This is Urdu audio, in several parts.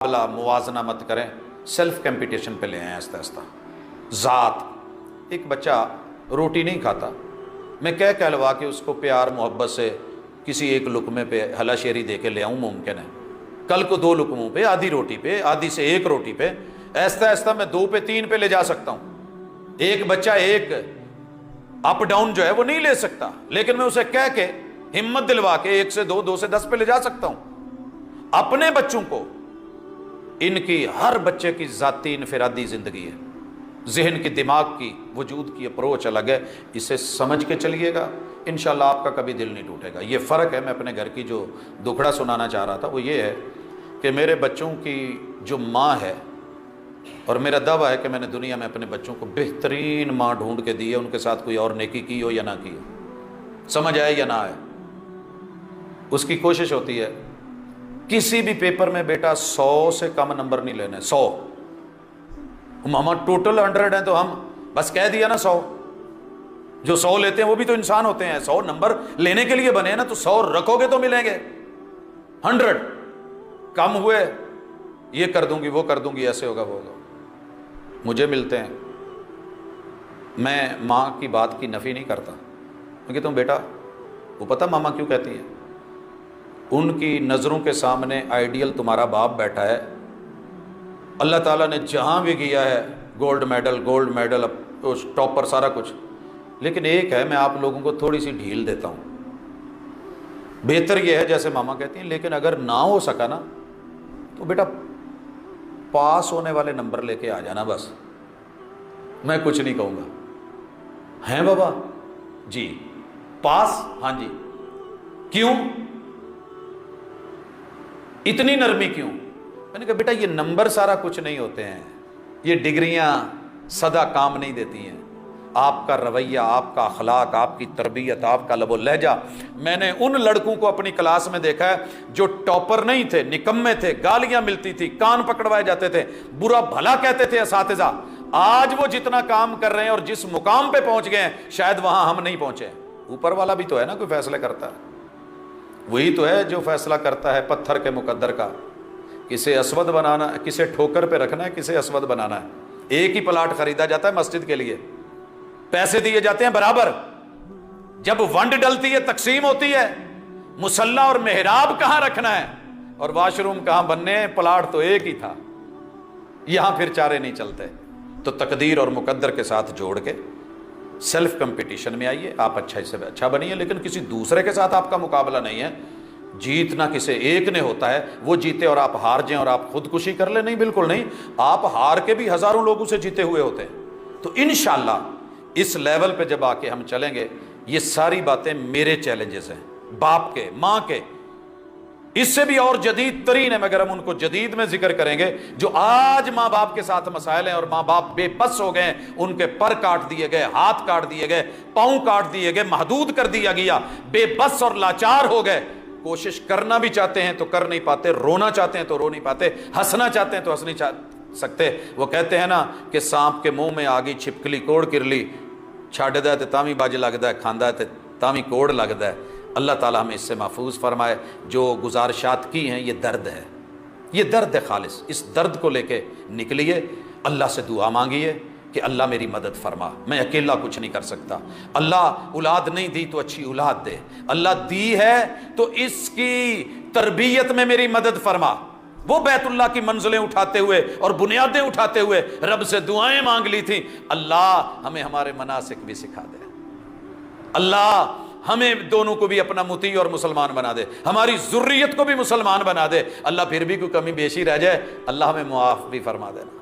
مقابلہ موازنہ مت کریں، سیلف کمپٹیشن پہ لے آئیں آہستہ آہستہ۔ ذات، ایک بچہ روٹی نہیں کھاتا، میں کہلوا کے اس کو پیار محبت سے کسی ایک لقمے پہ ہلا شیری دے کے لے آؤں ممکن ہے، کل کو 2 لقموں پہ، آدھی روٹی پہ، آدھی سے 1 روٹی پہ، آہستہ آہستہ میں 2 پہ 3 پہ لے جا سکتا ہوں۔ ایک بچہ ایک اپ ڈاؤن جو ہے وہ نہیں لے سکتا، لیکن میں اسے کہہ کے ہمت دلوا کے 1 سے 2، 2 سے 10 پہ لے جا سکتا ہوں۔ اپنے بچوں کو، ان کی ہر بچے کی ذاتی انفرادی زندگی ہے، ذہن کی، دماغ کی، وجود کی اپروچ الگ ہے، اسے سمجھ کے چلیے گا، انشاءاللہ آپ کا کبھی دل نہیں ٹوٹے گا۔ یہ فرق ہے، میں اپنے گھر کی جو دکھڑا سنانا چاہ رہا تھا وہ یہ ہے کہ میرے بچوں کی جو ماں ہے، اور میرا دعویٰ ہے کہ میں نے دنیا میں اپنے بچوں کو بہترین ماں ڈھونڈ کے دی ہے، ان کے ساتھ کوئی اور نیکی کی ہو یا نہ کی ہو، سمجھ آئے یا نہ آئے، اس کی کوشش ہوتی ہے کسی بھی پیپر میں بیٹا 100 سے کم نمبر نہیں لینے، 100، ماما ٹوٹل 100 ہیں تو ہم بس کہہ دیا نا 100، جو 100 لیتے ہیں وہ بھی تو انسان ہوتے ہیں، 100 نمبر لینے کے لیے بنے ہیں نا، تو 100 رکھو گے تو ملیں گے، 100 کم ہوئے یہ کر دوں گی وہ کر دوں گی، ایسے ہوگا وہ ہوگا، مجھے ملتے ہیں، میں ماں کی بات کی نفی نہیں کرتا، میں کہتا ہوں بیٹا وہ پتہ ماما کیوں کہتی ہے، ان کی نظروں کے سامنے آئیڈیل تمہارا باپ بیٹھا ہے، اللہ تعالیٰ نے جہاں بھی کیا ہے گولڈ میڈل ٹاپر سارا کچھ، لیکن ایک ہے میں آپ لوگوں کو تھوڑی سی ڈھیل دیتا ہوں، بہتر یہ ہے جیسے ماما کہتی ہیں، لیکن اگر نہ ہو سکا نا تو بیٹا پاس ہونے والے نمبر لے کے آ جانا، بس میں کچھ نہیں کہوں گا۔ ہیں بابا؟ جی پاس، ہاں جی، کیوں اتنی نرمی کیوں؟ میں نے کہا بیٹا یہ نمبر سارا کچھ نہیں ہوتے ہیں، یہ ڈگریاں سدا کام نہیں دیتی ہیں، آپ کا رویہ، آپ کا اخلاق، آپ کی تربیت، آپ کا لب و لہجہ۔ میں نے ان لڑکوں کو اپنی کلاس میں دیکھا ہے جو ٹاپر نہیں تھے، نکمے تھے، گالیاں ملتی تھی، کان پکڑوائے جاتے تھے، برا بھلا کہتے تھے اساتذہ، آج وہ جتنا کام کر رہے ہیں اور جس مقام پہ پہنچ گئے ہیں شاید وہاں ہم نہیں پہنچے۔ اوپر والا بھی تو ہے نا کوئی فیصلے کرتا ہے، وہی تو ہے جو فیصلہ کرتا ہے پتھر کے مقدر کا، کسے اسود بنانا، کسے ٹھوکر پہ رکھنا ہے، کسے اسود بنانا ہے۔ ایک ہی پلاٹ خریدا جاتا ہے مسجد کے لیے، پیسے دیے جاتے ہیں برابر، جب ونڈ ڈلتی ہے تقسیم ہوتی ہے، مصلی اور محراب کہاں رکھنا ہے اور واش روم کہاں بننے ہیں، پلاٹ تو ایک ہی تھا، یہاں پھر چارے نہیں چلتے۔ تو تقدیر اور مقدر کے ساتھ جوڑ کے سیلف کمپٹیشن میں آئیے، آپ اچھا سے اچھا بنیے، لیکن کسی دوسرے کے ساتھ آپ کا مقابلہ نہیں ہے، جیتنا کسی ایک نے ہوتا ہے، وہ جیتے اور آپ ہار جائیں اور آپ خودکشی کر لیں، نہیں بالکل نہیں، آپ ہار کے بھی ہزاروں لوگوں سے جیتے ہوئے ہوتے ہیں۔ تو انشاءاللہ اس لیول پہ جب آ کے ہم چلیں گے، یہ ساری باتیں میرے چیلنجز ہیں، باپ کے، ماں کے، اس سے بھی اور جدید ترین ہے، مگر ہم ان کو جدید میں ذکر کریں گے، جو آج ماں باپ کے ساتھ مسائل ہیں اور ماں باپ بے بس ہو گئے، ان کے پر کاٹ دیے گئے، ہاتھ کاٹ دیے گئے، پاؤں کاٹ دیے گئے، محدود کر دیا گیا، بے بس اور لاچار ہو گئے، کوشش کرنا بھی چاہتے ہیں تو کر نہیں پاتے، رونا چاہتے ہیں تو رو نہیں پاتے، ہنسنا چاہتے ہیں تو ہنس نہیں سکتے۔ وہ کہتے ہیں نا کہ سانپ کے منہ میں آگی چھپکلی کوڑ کرلی، چھاڑدا ہے تے تاویں بج لگدا ہے، کھاندا ہے تے تاویں کوڑ لگدا ہے۔ اللہ تعالیٰ ہمیں اس سے محفوظ فرمائے۔ جو گزارشات کی ہیں یہ درد ہے، یہ درد ہے خالص، اس درد کو لے کے نکلیے، اللہ سے دعا مانگیے کہ اللہ میری مدد فرما، میں اکیلا کچھ نہیں کر سکتا، اللہ اولاد نہیں دی تو اچھی اولاد دے، اللہ دی ہے تو اس کی تربیت میں میری مدد فرما۔ وہ بیت اللہ کی منزلیں اٹھاتے ہوئے اور بنیادیں اٹھاتے ہوئے رب سے دعائیں مانگ لی تھیں، اللہ ہمیں ہمارے مناسک بھی سکھا دے، اللہ ہمیں دونوں کو بھی اپنا مطیع اور مسلمان بنا دے، ہماری ذریت کو بھی مسلمان بنا دے، اللہ پھر بھی کوئی کمی بیشی رہ جائے اللہ ہمیں معاف بھی فرما دینا۔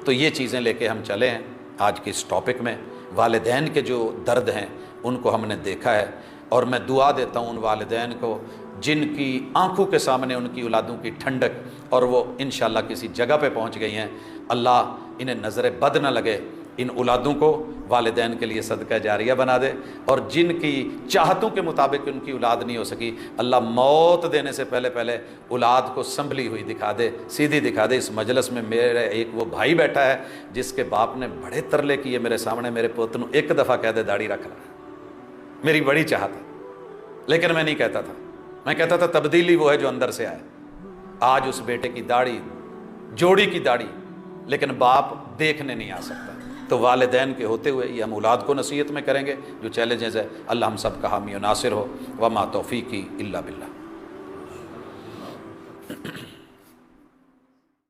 تو یہ چیزیں لے کے ہم چلے ہیں آج کے اس ٹاپک میں۔ والدین کے جو درد ہیں ان کو ہم نے دیکھا ہے، اور میں دعا دیتا ہوں ان والدین کو جن کی آنکھوں کے سامنے ان کی اولادوں کی ٹھنڈک اور وہ انشاءاللہ کسی جگہ پہ پہنچ گئی ہیں، اللہ انہیں نظر بد نہ لگے، ان اولادوں کو والدین کے لیے صدقہ جاریہ بنا دے، اور جن کی چاہتوں کے مطابق ان کی اولاد نہیں ہو سکی، اللہ موت دینے سے پہلے پہلے اولاد کو سنبھلی ہوئی دکھا دے، سیدھی دکھا دے۔ اس مجلس میں میرے ایک وہ بھائی بیٹھا ہے جس کے باپ نے بڑے ترلے کیے میرے سامنے، میرے پوت نو ایک دفعہ کہہ دے داڑھی رکھ رہا، میری بڑی چاہت ہے، لیکن میں نہیں کہتا تھا، میں کہتا تھا تبدیلی وہ ہے جو اندر سے آئے، آج اس بیٹے کی داڑھی جوڑی کی داڑھی، لیکن باپ دیکھنے نہیں آ سکتا۔ تو والدین کے ہوتے ہوئے یہ ہم اولاد کو نصیحت میں کریں گے جو چیلنجز ہے۔ اللہ ہم سب کا حامی و ناصر ہو۔ وما توفیقی الا باللہ۔